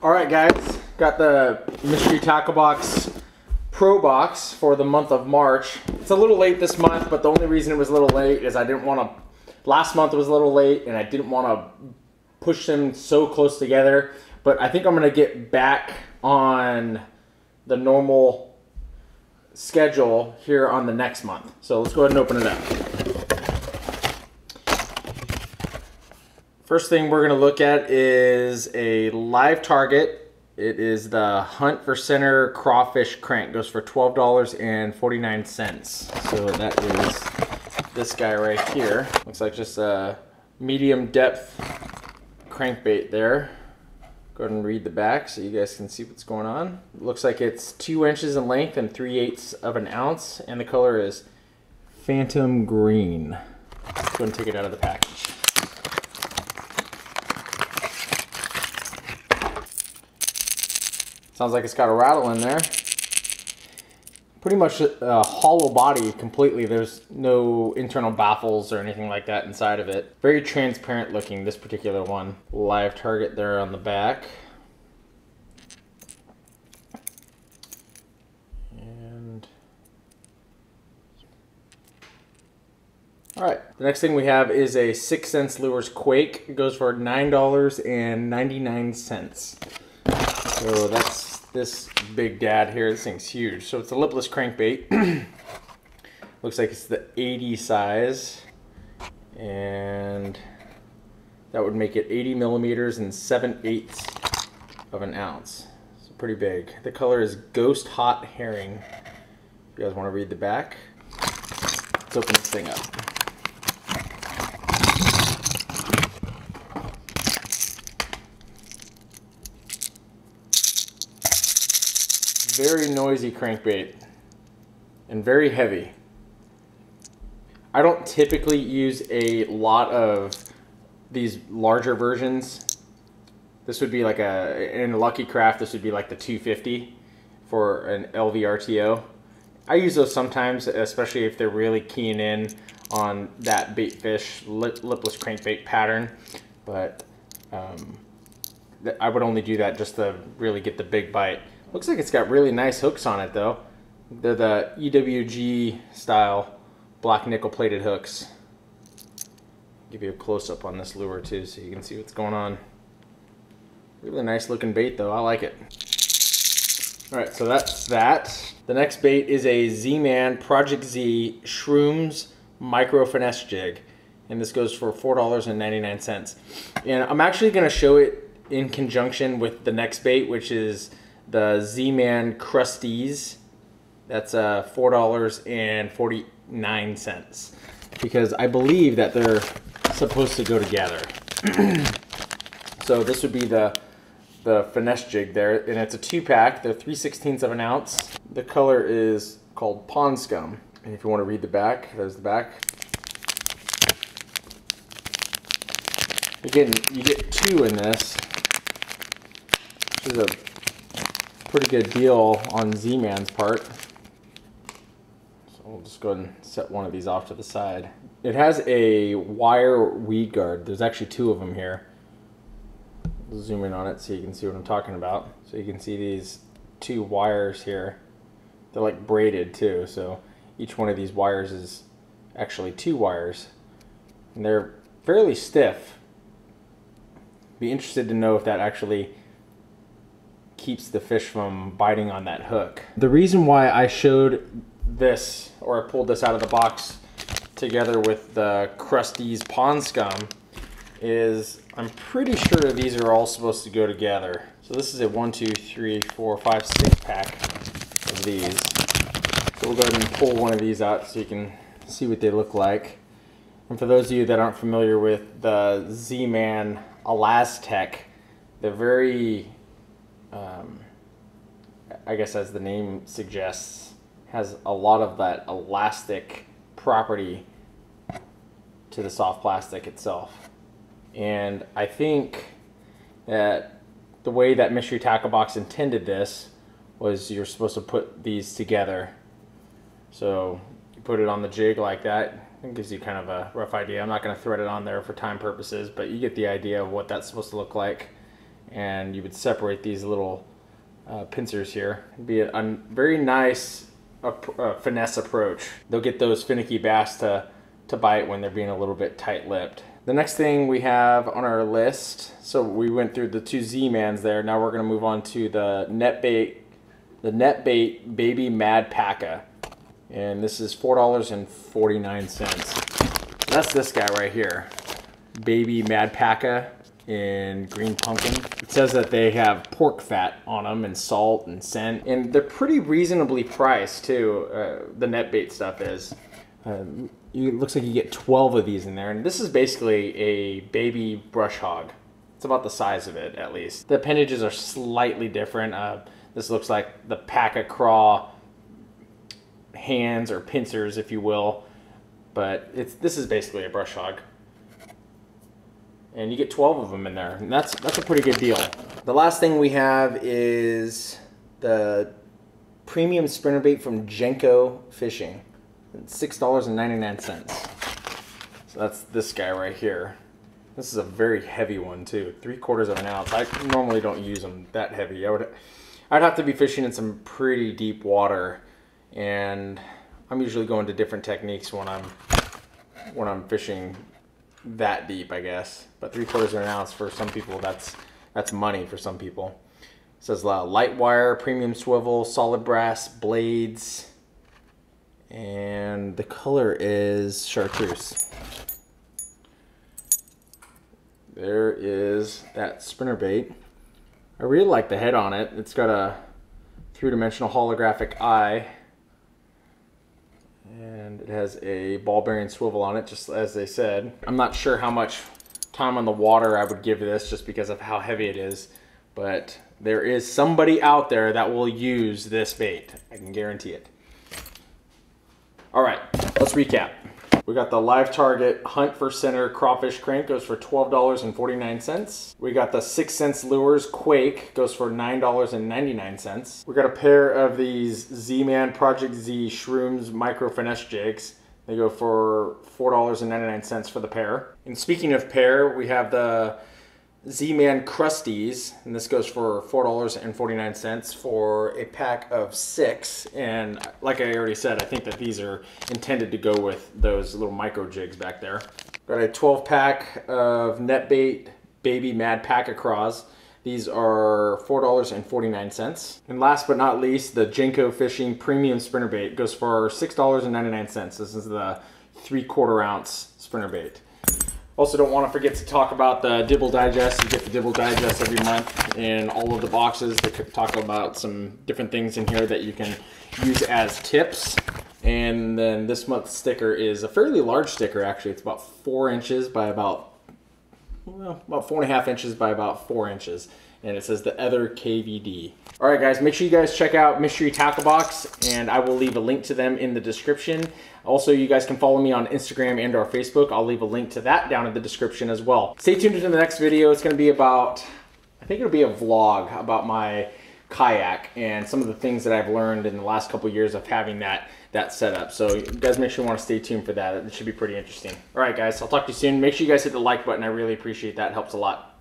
All right, guys, got the mystery tackle box pro box for the month of March. It's a little late this month, but the only reason it was a little late is I didn't want to. Last month was a little late, and I didn't want to push them so close together. But I think I'm gonna get back on the normal schedule here on the next month. So let's go ahead and open it up. First thing we're gonna look at is a live target. It is the Hunt for Center crawfish crank. Goes for $12.49. So that is this guy right here. Looks like just a medium depth crankbait there. Go ahead and read the back so you guys can see what's going on. It looks like it's 2 inches in length and 3/8 of an ounce, and the color is Phantom Green. Go ahead and take it out of the package. Sounds like it's got a rattle in there. Pretty much a hollow body completely. There's no internal baffles or anything like that inside of it. Very transparent looking, this particular one. Live target there on the back. And all right, the next thing we have is a 6 Sense Lures Quake. It goes for $9.99. So that's this big dad here. This thing's huge. So it's a lipless crankbait. Looks like it's the 80 size, and that would make it 80 millimeters and 7/8 of an ounce. So pretty big. The color is Ghost Hot Herring. If you guys want to read the back, let's open this thing up. Very noisy crankbait and very heavy. I don't typically use a lot of these larger versions. This would be like in Lucky Craft, this would be like the 250 for an LVRTO. I use those sometimes, especially if they're really keying in on that bait fish lipless crankbait pattern. But I would only do that just to really get the big bite. Looks like it's got really nice hooks on it though. They're the EWG style black nickel plated hooks. Give you a close up on this lure too so you can see what's going on. Really nice looking bait though, I like it. All right, so that's that. The next bait is a Z-Man Project Z Shrooms Micro Finesse Jig. And this goes for $4.99. And I'm actually gonna show it in conjunction with the next bait, which is the Z-Man Crusties. That's $4.49, because I believe that they're supposed to go together. So this would be the finesse jig there, and it's a 2-pack. They're 3/16 of an ounce. The color is called Pond Scum. And if you want to read the back, there's the back. Again, you get 2 in this, which is a pretty good deal on Z-Man's part. So we'll just go ahead and set one of these off to the side. It has a wire weed guard. There's actually 2 of them here. We'll zoom in on it so you can see what I'm talking about. So you can see these 2 wires here. They're like braided too, so each one of these wires is actually 2 wires. And they're fairly stiff. Be interested to know if that actually keeps the fish from biting on that hook. The reason why I showed this, or I pulled this out of the box together with the Krusty's Pond Scum, is I'm pretty sure these are all supposed to go together. So this is a 1, 2, 3, 4, 5, 6-pack of these. So we'll go ahead and pull one of these out so you can see what they look like. And for those of you that aren't familiar with the Z-Man Elastec, they're very I guess as the name suggests, has a lot of that elastic property to the soft plastic itself. And I think that the way that Mystery Tackle Box intended this was you're supposed to put these together. So you put it on the jig like that. It gives you kind of a rough idea. I'm not going to thread it on there for time purposes, but you get the idea of what that's supposed to look like. and you would separate these little pincers here. It'd be a very nice finesse approach. They'll get those finicky bass to bite when they're being a little bit tight-lipped. The next thing we have on our list, so we went through the 2 Z-Mans there. Now we're going to move on to the NetBait Baby Mad Packa. And this is $4.49. That's this guy right here. Baby Mad Packa in green pumpkin. It says that they have pork fat on them and salt and scent. And they're pretty reasonably priced too, the NetBait stuff is. It looks like you get 12 of these in there, and this is basically a baby brush hog. It's about the size of it, at least. The appendages are slightly different. This looks like the Packa craw hands or pincers, if you will, but this is basically a brush hog. And you get 12 of them in there, and that's a pretty good deal. The last thing we have is the premium spinnerbait from Jenko Fishing. $6.99. So that's this guy right here. This is a very heavy one too, 3/4 of an ounce. I normally don't use them that heavy. I'd have to be fishing in some pretty deep water, and I'm usually going to different techniques when I'm fishing that deep, I guess. But 3/4 of an ounce for some people, that's money for some people. It says light wire, premium swivel, solid brass blades. And the color is chartreuse. There is that spinnerbait. I really like the head on it. It's got a 3-dimensional holographic eye. And it has a ball bearing swivel on it, just as they said. I'm not sure how much time on the water I would give this just because of how heavy it is. But there is somebody out there that will use this bait. I can guarantee it. All right, let's recap. We got the Live Target Hunt for Center Crawfish Crank, goes for $12.49. We got the 6 Sense Lures Quake, goes for $9.99. We got a pair of these Z-Man Project Z Shrooms Micro Finesse Jigs. They go for $4.99 for the pair. And speaking of pair, we have the Z-Man Crusties, and this goes for $4.49 for a pack of 6. And like I already said, I think that these are intended to go with those little micro jigs back there. Got a 12-pack of NetBait Baby Mad Packa Craws. These are $4.49. And last but not least, the Jenko Fishing Premium Spinnerbait goes for $6.99. This is the 3/4 ounce spinnerbait. Also, don't want to forget to talk about the Dibble Digest. You get the Dibble Digest every month in all of the boxes. They talk about some different things in here that you can use as tips. And then this month's sticker is a fairly large sticker, actually. It's about 4 inches by about 4.5 inches by about 4 inches. And it says the Other KVD. All right, guys, make sure you guys check out Mystery Tackle Box, and I will leave a link to them in the description. Also, you guys can follow me on Instagram and our Facebook. I'll leave a link to that down in the description as well. Stay tuned to the next video. It's going to be about, I think it'll be a vlog about my kayak and some of the things that I've learned in the last couple years of having that setup. So you guys make sure you want to stay tuned for that. It should be pretty interesting. All right, guys, I'll talk to you soon. Make sure you guys hit the like button. I really appreciate that. It helps a lot.